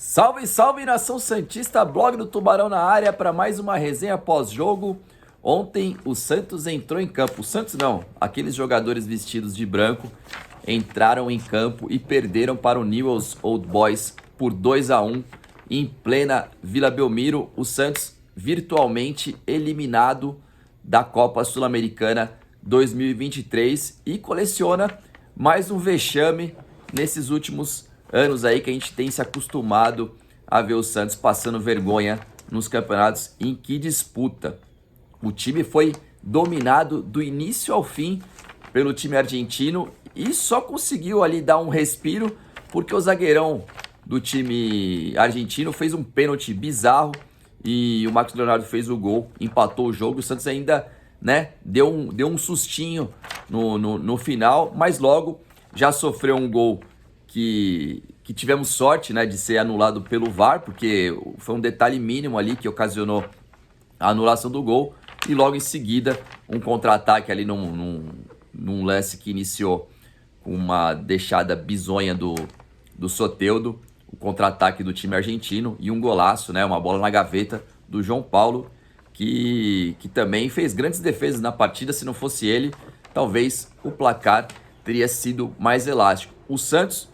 Salve, salve, nação santista, blog do Tubarão na área para mais uma resenha pós-jogo. Ontem o Santos entrou em campo. O Santos não, aqueles jogadores vestidos de branco entraram em campo e perderam para o Newell's Old Boys por 2-1 em plena Vila Belmiro. O Santos virtualmente eliminado da Copa Sul-Americana 2023 e coleciona mais um vexame nesses últimos anos aí que a gente tem se acostumado a ver o Santos passando vergonha nos campeonatos em que disputa. O time foi dominado do início ao fim pelo time argentino e só conseguiu ali dar um respiro porque o zagueirão do time argentino fez um pênalti bizarro e o Marcos Leonardo fez o gol, empatou o jogo. O Santos ainda, deu um sustinho no final, mas logo já sofreu um gol que tivemos sorte, de ser anulado pelo VAR, porque foi um detalhe mínimo ali que ocasionou a anulação do gol. E logo em seguida, um contra-ataque ali num lance que iniciou com uma deixada bizonha do Soteldo, o contra-ataque do time argentino e um golaço, uma bola na gaveta do João Paulo, que também fez grandes defesas na partida. Se não fosse ele, talvez o placar teria sido mais elástico. O Santos,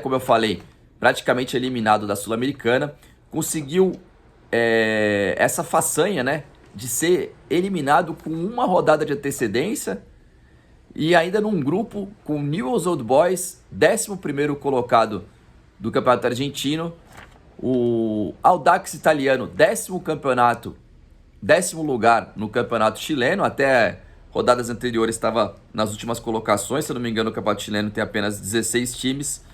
como eu falei, praticamente eliminado da Sul-Americana, conseguiu essa façanha, de ser eliminado com uma rodada de antecedência e ainda num grupo com o Newell's Old Boys, 11º colocado do Campeonato Argentino, o Audax Italiano, 10º lugar no Campeonato Chileno. Até rodadas anteriores estava nas últimas colocações, se eu não me engano o Campeonato Chileno tem apenas 16 times.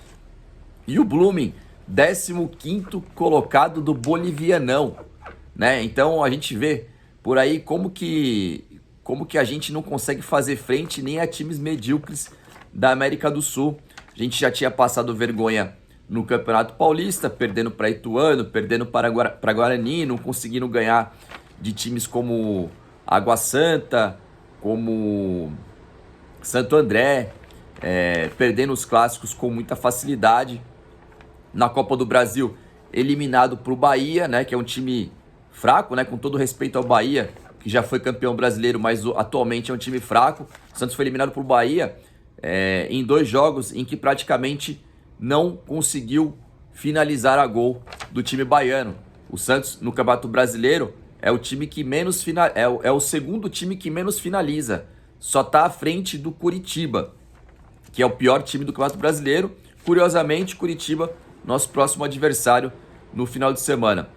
E o Blooming, 15º colocado do Bolivianão, Então a gente vê por aí como que a gente não consegue fazer frente nem a times medíocres da América do Sul. A gente já tinha passado vergonha no Campeonato Paulista, perdendo para Ituano, perdendo para Guarani, não conseguindo ganhar de times como Água Santa, como Santo André, perdendo os clássicos com muita facilidade. Na Copa do Brasil, eliminado para o Bahia, que é um time fraco, com todo respeito ao Bahia, que já foi campeão brasileiro, mas atualmente é um time fraco. O Santos foi eliminado para o Bahia em 2 jogos em que praticamente não conseguiu finalizar a gol do time baiano. O Santos, no Campeonato Brasileiro, é o time que menos é o segundo time que menos finaliza. Só está à frente do Curitiba, que é o pior time do Campeonato Brasileiro. Curiosamente, Curitiba, nosso próximo adversário no final de semana.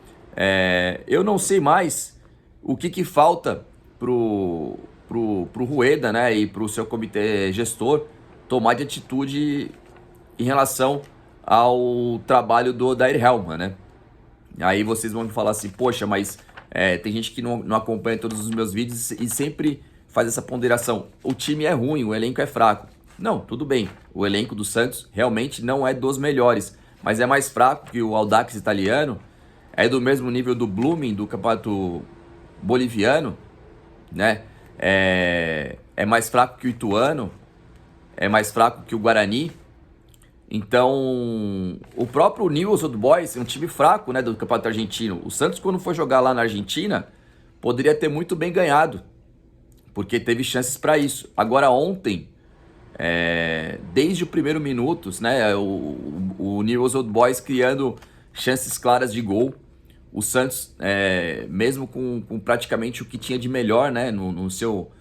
Eu não sei mais o que falta pro Rueda, e pro seu comitê gestor tomar de atitude em relação ao trabalho do Odair Hellmann, Aí vocês vão me falar assim, poxa, mas tem gente que não acompanha todos os meus vídeos e sempre faz essa ponderação. O time é ruim, o elenco é fraco. Não, tudo bem, o elenco do Santos realmente não é dos melhores, mas é mais fraco que o Audax Italiano, é do mesmo nível do Blooming, do Campeonato Boliviano, É mais fraco que o Ituano, é mais fraco que o Guarani. Então, o próprio Newell's Old Boys é um time fraco, do Campeonato Argentino. O Santos, quando foi jogar lá na Argentina, poderia ter muito bem ganhado, porque teve chances para isso. Agora, ontem, desde o primeiro minuto, o Newell's Old Boys criando chances claras de gol. O Santos, mesmo com praticamente o que tinha de melhor, no seu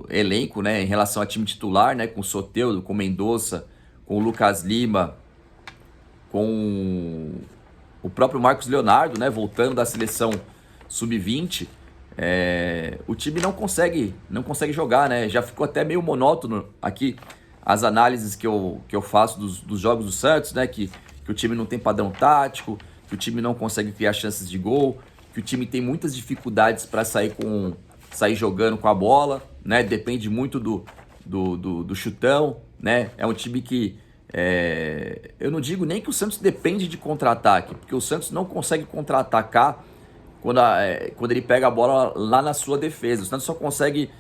elenco, em relação ao time titular, com o Soteldo, com o Mendonça, com o Lucas Lima, com o próprio Marcos Leonardo, voltando da seleção sub-20, o time não consegue jogar, Já ficou até meio monótono aqui as análises que eu faço dos jogos do Santos, que o time não tem padrão tático, que o time não consegue criar chances de gol, que o time tem muitas dificuldades para sair jogando com a bola, Depende muito do chutão, É um time que eu não digo nem que o Santos depende de contra-ataque, porque o Santos não consegue contra-atacar quando ele pega a bola lá na sua defesa. O Santos só consegue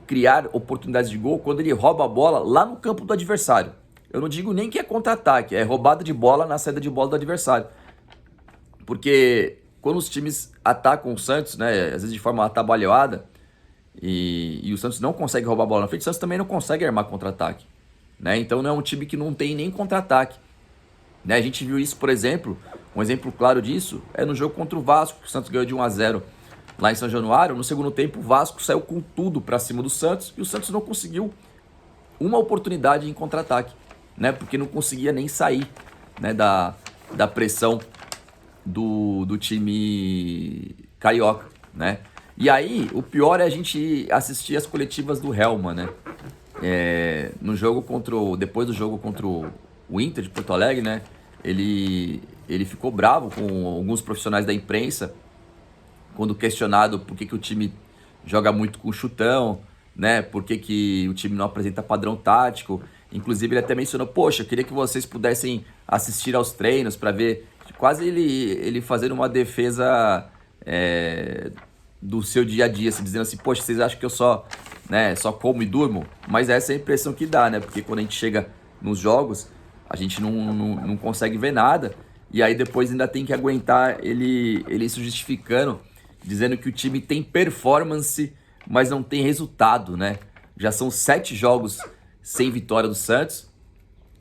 criar oportunidades de gol quando ele rouba a bola lá no campo do adversário. Eu não digo nem que é contra-ataque, é roubada de bola na saída de bola do adversário. Porque quando os times atacam o Santos, né, às vezes de forma atabalhoada, e o Santos não consegue roubar a bola na frente, o Santos também não consegue armar contra-ataque, né? Então não é um time que não tem nem contra-ataque, né? A gente viu isso, por exemplo, um exemplo claro disso é no jogo contra o Vasco, que o Santos ganhou de 1-0 lá em São Januário. No segundo tempo, o Vasco saiu com tudo para cima do Santos e o Santos não conseguiu uma oportunidade em contra-ataque, né? Porque não conseguia nem sair, né, da pressão do time carioca, né? E aí, o pior é a gente assistir as coletivas do Helma, né? No jogo depois do jogo contra o Inter de Porto Alegre, né? Ele ficou bravo com alguns profissionais da imprensa quando questionado por que o time joga muito com chutão, né? Por que o time não apresenta padrão tático. Inclusive, ele até mencionou, poxa, eu queria que vocês pudessem assistir aos treinos para ver, quase ele fazendo uma defesa do seu dia a dia, assim, dizendo assim, poxa, vocês acham que eu só como e durmo? Mas essa é a impressão que dá, né? Porque quando a gente chega nos jogos, a gente não consegue ver nada, e aí depois ainda tem que aguentar ele se justificando, dizendo que o time tem performance, mas não tem resultado, né? Já são 7 jogos sem vitória do Santos,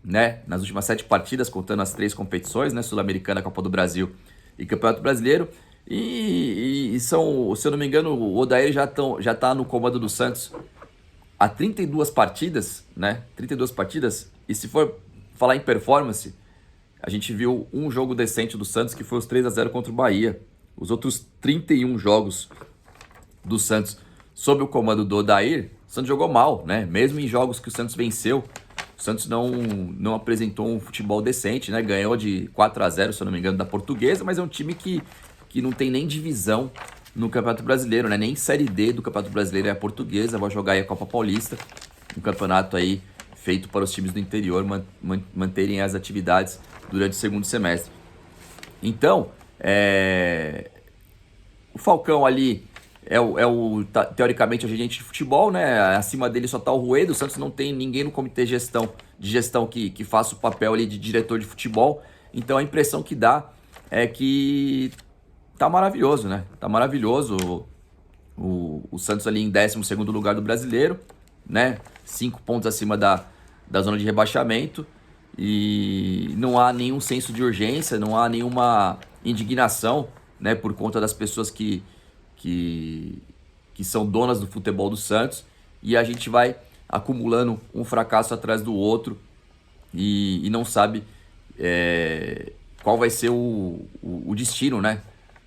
né? Nas últimas 7 partidas, contando as 3 competições, né? Sul-Americana, Copa do Brasil e Campeonato Brasileiro. E são, se eu não me engano, o Odair já tá no comando do Santos há 32 partidas, né? 32 partidas. E se for falar em performance, a gente viu um jogo decente do Santos, que foi os 3-0 contra o Bahia. Os outros 31 jogos do Santos sob o comando do Odair, o Santos jogou mal, né? Mesmo em jogos que o Santos venceu, o Santos não apresentou um futebol decente, né? Ganhou de 4-0, se eu não me engano, da Portuguesa, mas é um time que não tem nem divisão no Campeonato Brasileiro, né? Nem Série D do Campeonato Brasileiro é a Portuguesa, vai jogar aí a Copa Paulista, um campeonato aí feito para os times do interior manterem as atividades durante o segundo semestre. Então, o Falcão ali teoricamente, o gerente de futebol, né? Acima dele só tá o Rueda. O Santos não tem ninguém no comitê de gestão que faça o papel ali de diretor de futebol. Então a impressão que dá é que tá maravilhoso, né? Tá maravilhoso o Santos ali em 12º lugar do Brasileiro, né? 5 pontos acima da zona de rebaixamento. E não há nenhum senso de urgência, não há nenhuma indignação, né? Por conta das pessoas que são donas do futebol do Santos, e a gente vai acumulando um fracasso atrás do outro e não sabe qual vai ser o destino, né,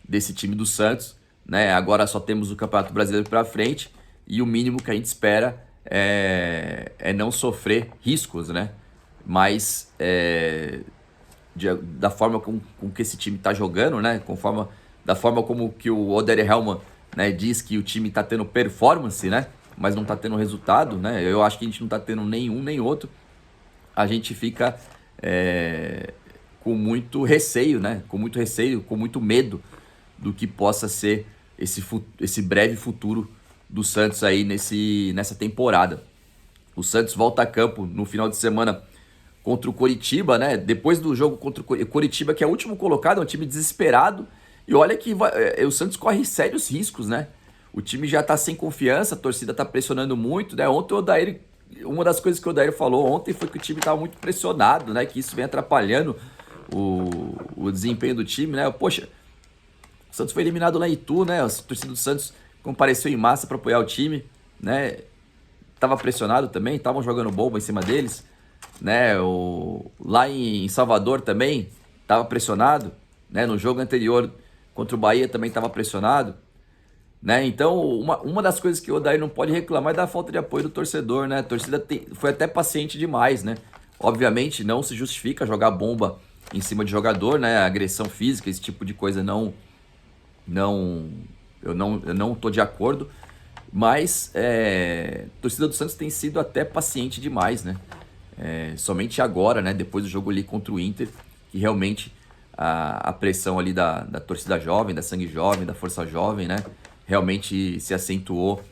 desse time do Santos, né? Agora só temos o Campeonato Brasileiro para frente e o mínimo que a gente espera é não sofrer riscos, né? Mas da forma com que esse time está jogando, né? Da forma como que o Odair Helma, né, diz que o time está tendo performance, né, mas não está tendo resultado, né? Eu acho que a gente não está tendo nenhum nem outro. A gente fica com muito receio, né? Com muito receio, com muito medo do que possa ser esse breve futuro do Santos aí nessa temporada. O Santos volta a campo no final de semana contra o Coritiba, né? Depois do jogo contra o Coritiba, que é o último colocado, é um time desesperado. E olha que o Santos corre sérios riscos, né? O time já tá sem confiança, a torcida tá pressionando muito, né? Ontem o Odair, uma das coisas que o Odair falou ontem foi que o time tava muito pressionado, né? Que isso vem atrapalhando o desempenho do time, né? Poxa, o Santos foi eliminado lá em Itu, né? A torcida do Santos compareceu em massa para apoiar o time, né? Tava pressionado também, estavam jogando bomba em cima deles, né? Lá em Salvador também tava pressionado, né? No jogo anterior contra o Bahia também estava pressionado, né? Então, uma das coisas que o Odair não pode reclamar é da falta de apoio do torcedor, né? A torcida foi até paciente demais, né? Obviamente, não se justifica jogar bomba em cima de jogador, né? Agressão física, esse tipo de coisa eu não tô de acordo, mas a torcida do Santos tem sido até paciente demais, né? Somente agora, né? Depois do jogo ali contra o Inter, que realmente a pressão ali da torcida jovem, da sangue jovem, da força jovem, né? Realmente se acentuou.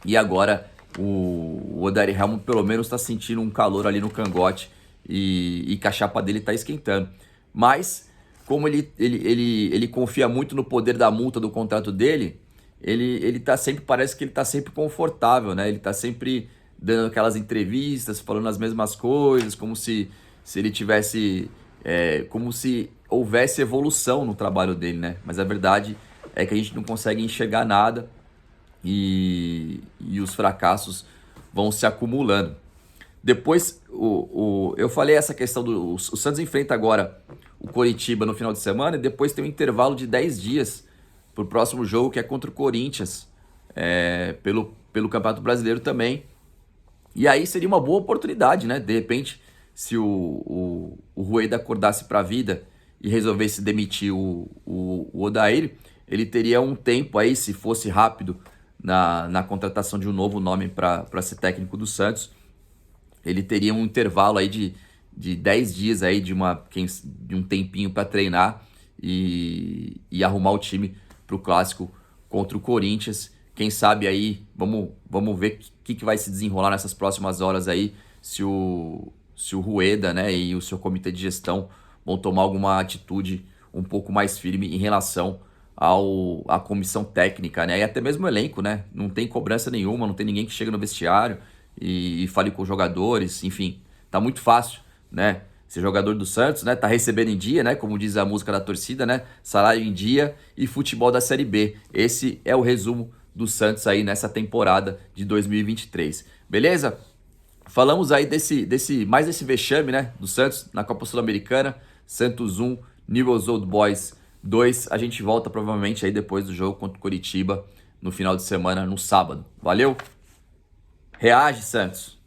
E agora o Odair Helma pelo menos está sentindo um calor ali no cangote e que a chapa dele tá esquentando. Mas, como ele confia muito no poder da multa do contrato dele, ele tá sempre, parece que ele tá sempre confortável, né? Ele tá sempre dando aquelas entrevistas, falando as mesmas coisas, como se ele tivesse, como se houvesse evolução no trabalho dele, né? Mas a verdade é que a gente não consegue enxergar nada e os fracassos vão se acumulando. Depois, eu falei essa questão o Santos enfrenta agora o Coritiba no final de semana e depois tem um intervalo de 10 dias para o próximo jogo, que é contra o Corinthians, pelo Campeonato Brasileiro também. E aí seria uma boa oportunidade, né? De repente, se o Rueda acordasse para a vida e resolvesse demitir o Odair, ele teria um tempo aí, se fosse rápido, na contratação de um novo nome para ser técnico do Santos. Ele teria um intervalo aí de 10 dias aí, de um tempinho para treinar e arrumar o time para o clássico contra o Corinthians. Quem sabe aí, vamos ver o que vai se desenrolar nessas próximas horas aí, se o Rueda, né, e o seu comitê de gestão vão tomar alguma atitude um pouco mais firme em relação à comissão técnica, né, e até mesmo o elenco, né, não tem cobrança nenhuma, não tem ninguém que chega no vestiário e fale com os jogadores, enfim, tá muito fácil, né, ser jogador do Santos, né, tá recebendo em dia, né, como diz a música da torcida, né, salário em dia e futebol da Série B. Esse é o resumo do Santos aí nessa temporada de 2023. Beleza? Falamos aí mais desse vexame, né, do Santos na Copa Sul-Americana. Santos 1, Newell's Old Boys 2. A gente volta provavelmente aí depois do jogo contra o Coritiba no final de semana, no sábado. Valeu? Reage, Santos!